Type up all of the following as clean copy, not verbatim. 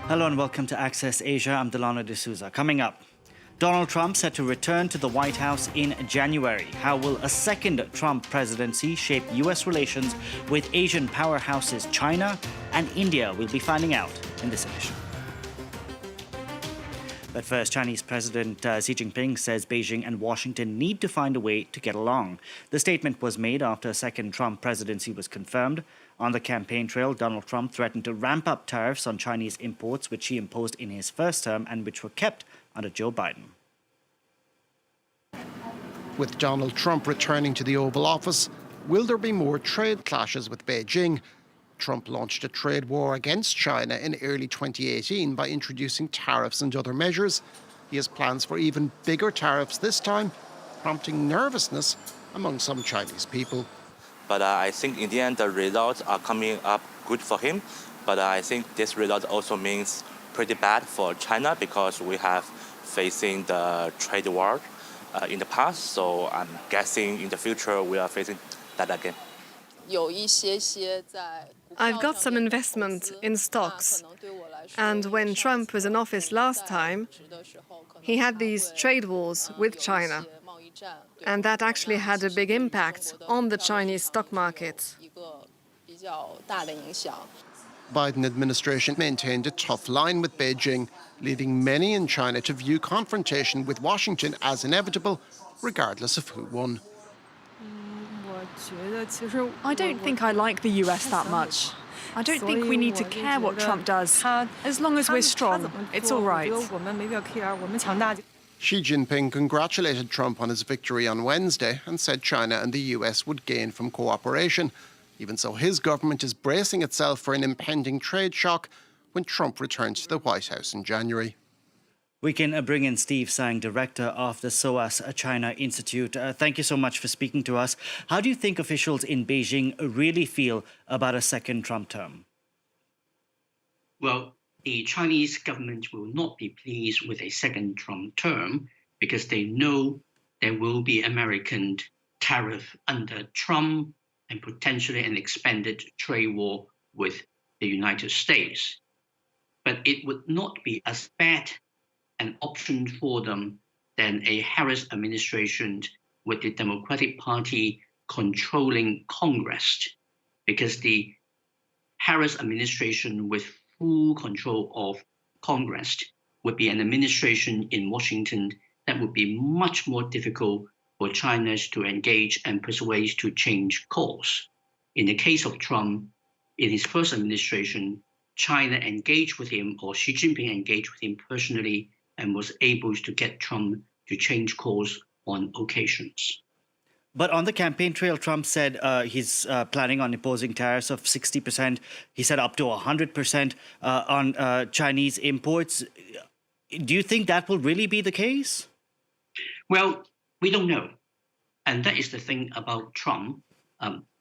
Hello and welcome to Access Asia. I'm Delano D'Souza. Coming up, Donald Trump set to return to the White House in January. How will a second Trump presidency shape U.S. relations with Asian powerhouses China and India? We'll be finding out in this edition. But first, Chinese President Xi Jinping says Beijing and Washington need to find a way to get along. The statement was made after a second Trump presidency was confirmed. On the campaign trail, Donald Trump threatened to ramp up tariffs on Chinese imports, which he imposed in his first term and which were kept under Joe Biden. With Donald Trump returning to the Oval Office, will there be more trade clashes with Beijing? Trump launched a trade war against China in early 2018 by introducing tariffs and other measures. He has plans for even bigger tariffs this time, prompting nervousness among some Chinese people. But I think in the end, the results are coming up good for him. But I think this result also means pretty bad for China because we have facing the trade war in the past. So I'm guessing in the future we are facing that again. I've got some investment in stocks. And when Trump was in office last time, he had these trade wars with China. And that actually had a big impact on the Chinese stock market. Biden administration maintained a tough line with Beijing, leading many in China to view confrontation with Washington as inevitable, regardless of who won. I don't think I like the US that much. I don't think we need to care what Trump does. As long as we're strong, it's all right. Xi Jinping congratulated Trump on his victory on Wednesday and said China and the US would gain from cooperation. Even so, his government is bracing itself for an impending trade shock when Trump returns to the White House in January. We can bring in Steve Tsang, director of the SOAS China Institute. Thank you so much for speaking to us. How do you think officials in Beijing really feel about a second Trump term? Well, the Chinese government will not be pleased with a second Trump term because they know there will be American tariff under Trump and potentially an expanded trade war with the United States. But it would not be as bad an option for them than a Harris administration with the Democratic Party controlling Congress, because the Harris administration with full control of Congress would be an administration in Washington that would be much more difficult for China to engage and persuade to change course. In the case of Trump, in his first administration, China engaged with him, or Xi Jinping engaged with him personally, and was able to get Trump to change course on occasions. But on the campaign trail, Trump said he's planning on imposing tariffs of 60%. He said up to 100% on Chinese imports. Do you think that will really be the case? Well, we don't know. And that is the thing about Trump.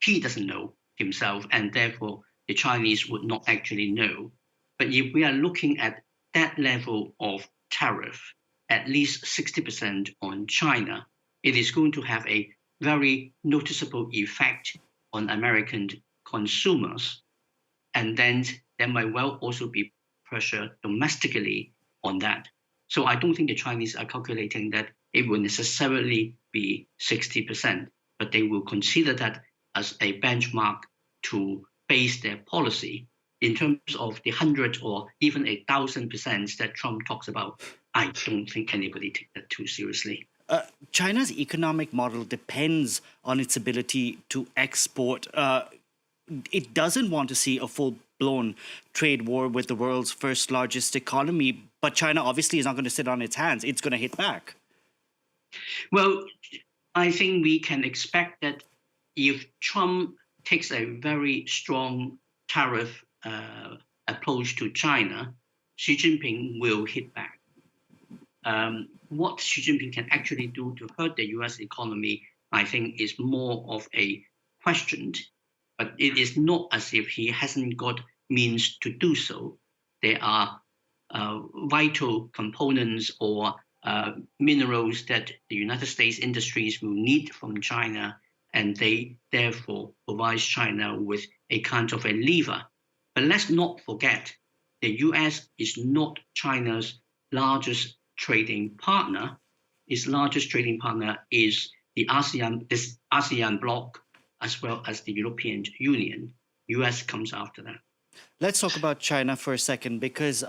He doesn't know himself, and therefore the Chinese would not actually know. But if we are looking at that level of tariff, at least 60% on China, it is going to have a very noticeable effect on American consumers. And then there might well also be pressure domestically on that. So I don't think the Chinese are calculating that it will necessarily be 60%, but they will consider that as a benchmark to base their policy. In terms of the 100 or even 1,000% that Trump talks about, I don't think anybody takes that too seriously. China's economic model depends on its ability to export. It doesn't want to see a full-blown trade war with the world's first largest economy, but China obviously is not going to sit on its hands. It's going to hit back. Well, I think we can expect that if Trump takes a very strong tariff approach to China, Xi Jinping will hit back. What Xi Jinping can actually do to hurt the U.S. economy, I think, is more of a question. But it is not as if he hasn't got means to do so. There are vital components or minerals that the United States industries will need from China, and they therefore provide China with a kind of a lever. But let's not forget, the US is not China's largest trading partner. Its largest trading partner is the ASEAN bloc, as well as the European Union. US comes after that. Let's talk about China for a second, because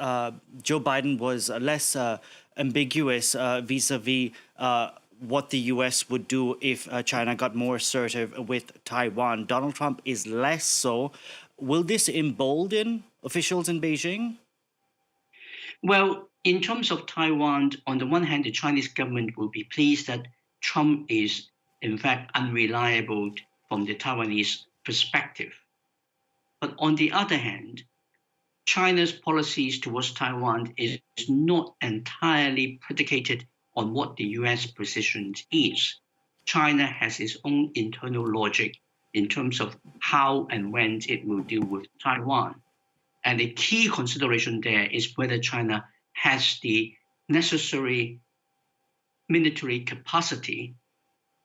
Joe Biden was less ambiguous vis-a-vis what the US would do if China got more assertive with Taiwan. Donald Trump is less so. Will this embolden officials in Beijing? Well, in terms of Taiwan, on the one hand, the Chinese government will be pleased that Trump is, in fact, unreliable from the Taiwanese perspective. But on the other hand, China's policies towards Taiwan is not entirely predicated on what the US position is. China has its own internal logic in terms of how and when it will deal with Taiwan. And the key consideration there is whether China has the necessary military capacity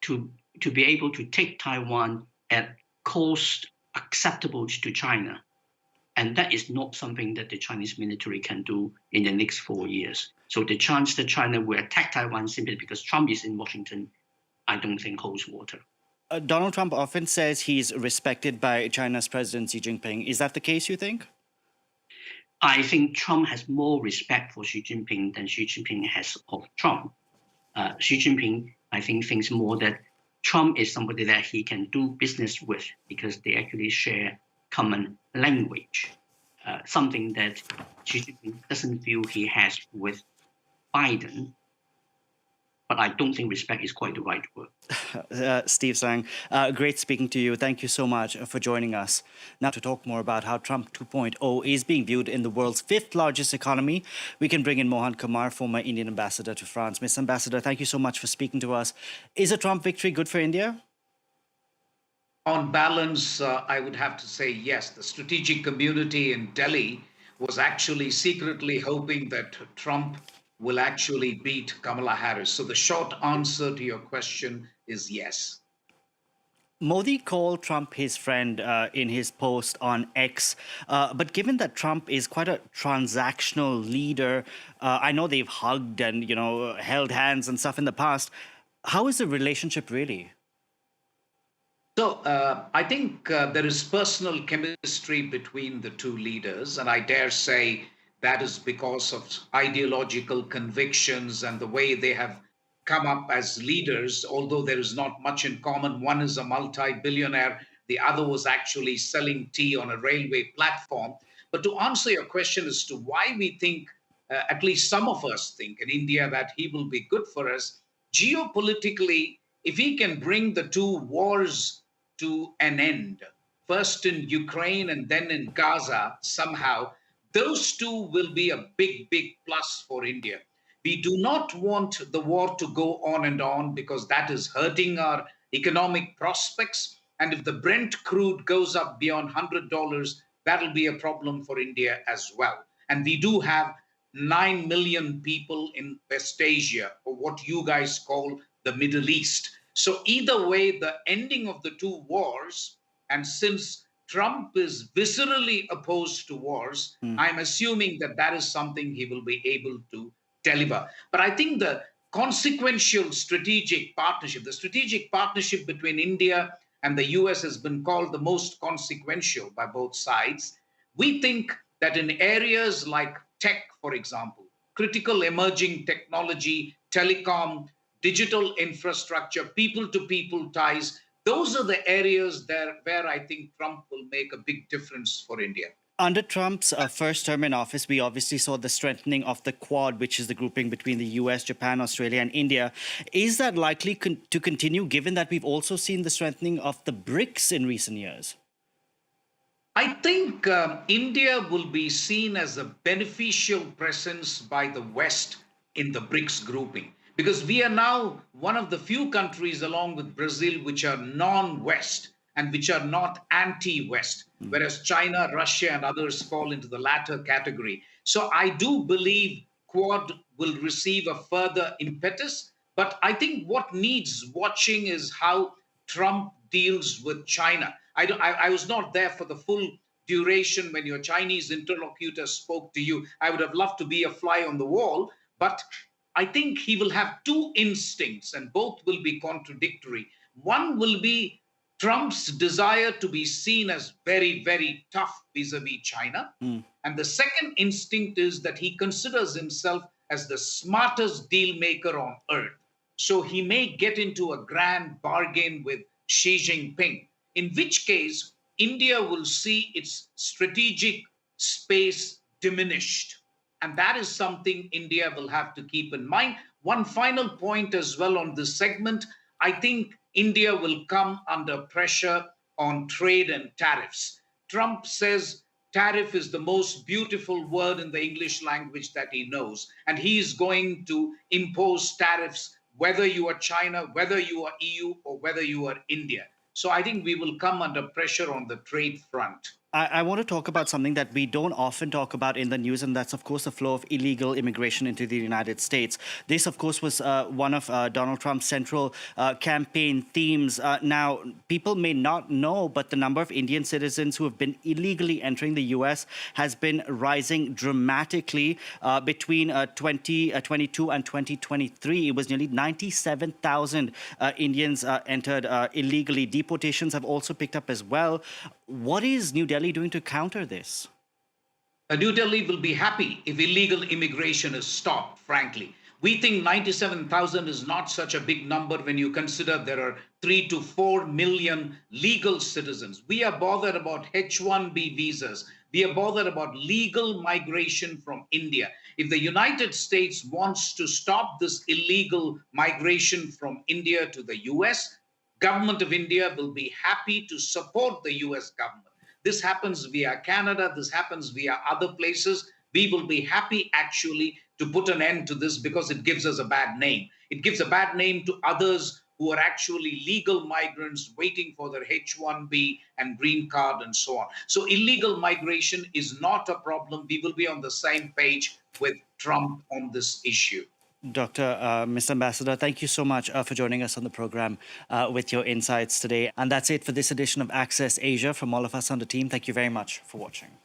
to be able to take Taiwan at cost acceptable to China. And that is not something that the Chinese military can do in the next 4 years. So the chance that China will attack Taiwan simply because Trump is in Washington, I don't think holds water. Donald Trump often says he's respected by China's President Xi Jinping. Is that the case, you think? I think Trump has more respect for Xi Jinping than Xi Jinping has of Trump. Xi Jinping, I think, thinks more that Trump is somebody that he can do business with because they actually share common language, something that Xi Jinping doesn't feel he has with Biden. But I don't think respect is quite the right word. Steve Tsang, great speaking to you. Thank you so much for joining us. Now, to talk more about how Trump 2.0 is being viewed in the world's fifth largest economy, we can bring in Mohan Kuman, former Indian ambassador to France. Mr. Ambassador, thank you so much for speaking to us. Is a Trump victory good for India? On balance, I would have to say yes. The strategic community in Delhi was actually secretly hoping that Trump will actually beat Kamala Harris. So the short answer to your question is yes. Modi called Trump his friend in his post on X. But given that Trump is quite a transactional leader, I know they've hugged and, held hands and stuff in the past. How is the relationship really? So I think there is personal chemistry between the two leaders, and I dare say that is because of ideological convictions and the way they have come up as leaders, although there is not much in common. One is a multi-billionaire, the other was actually selling tea on a railway platform. But to answer your question as to why we think, at least some of us think in India, that he will be good for us, geopolitically, if he can bring the two wars to an end, first in Ukraine and then in Gaza somehow, those two will be a big, big plus for India. We do not want the war to go on because that is hurting our economic prospects. And if the Brent crude goes up beyond $100, that'll be a problem for India as well. And we do have 9 million people in West Asia, or what you guys call the Middle East. So either way, the ending of the two wars, and since Trump is viscerally opposed to wars, I'm assuming that that is something he will be able to deliver. But I think the consequential strategic partnership, the strategic partnership between India and the US has been called the most consequential by both sides. We think that in areas like tech, for example, critical emerging technology, telecom, digital infrastructure, people-to-people ties, those are the areas there where I think Trump will make a big difference for India. Under Trump's first term in office, we obviously saw the strengthening of the Quad, which is the grouping between the US, Japan, Australia, and India. Is that likely to continue, given that we've also seen the strengthening of the BRICS in recent years? I think India will be seen as a beneficial presence by the West in the BRICS grouping, because we are now one of the few countries, along with Brazil, which are non-West and which are not anti-West, whereas China, Russia, and others fall into the latter category. So I do believe Quad will receive a further impetus, but I think what needs watching is how Trump deals with China. I was not there for the full duration when your Chinese interlocutor spoke to you. I would have loved to be a fly on the wall, but I think he will have two instincts, and both will be contradictory. One will be Trump's desire to be seen as very, very tough vis-a-vis China. And the second instinct is that he considers himself as the smartest deal maker on earth. So he may get into a grand bargain with Xi Jinping, in which case India will see its strategic space diminished. And that is something India will have to keep in mind. One final point as well on this segment. I think India will come under pressure on trade and tariffs. Trump says tariff is the most beautiful word in the English language that he knows. And he is going to impose tariffs, whether you are China, whether you are EU, or whether you are India. So I think we will come under pressure on the trade front. I want to talk about something that we don't often talk about in the news, and that's, of course, the flow of illegal immigration into the United States. This, of course, was one of Donald Trump's central campaign themes. Now, people may not know, but the number of Indian citizens who have been illegally entering the U.S. has been rising dramatically between 2022 and 2023. It was nearly 97,000 Indians entered illegally. Deportations have also picked up as well. What is New Delhi doing to counter this? New Delhi will be happy if illegal immigration is stopped, frankly. We think 97,000 is not such a big number when you consider there are 3 to 4 million legal citizens. We are bothered about H-1B visas. We are bothered about legal migration from India. If the United States wants to stop this illegal migration from India to the US, government of India will be happy to support the US government. This happens via Canada. This happens via other places. We will be happy actually to put an end to this because it gives us a bad name. It gives a bad name to others who are actually legal migrants waiting for their H-1B and green card and so on. So illegal migration is not a problem. We will be on the same page with Trump on this issue. Mr. Ambassador, thank you so much for joining us on the program with your insights today. And that's it for this edition of Access Asia. From all of us on the team, thank you very much for watching.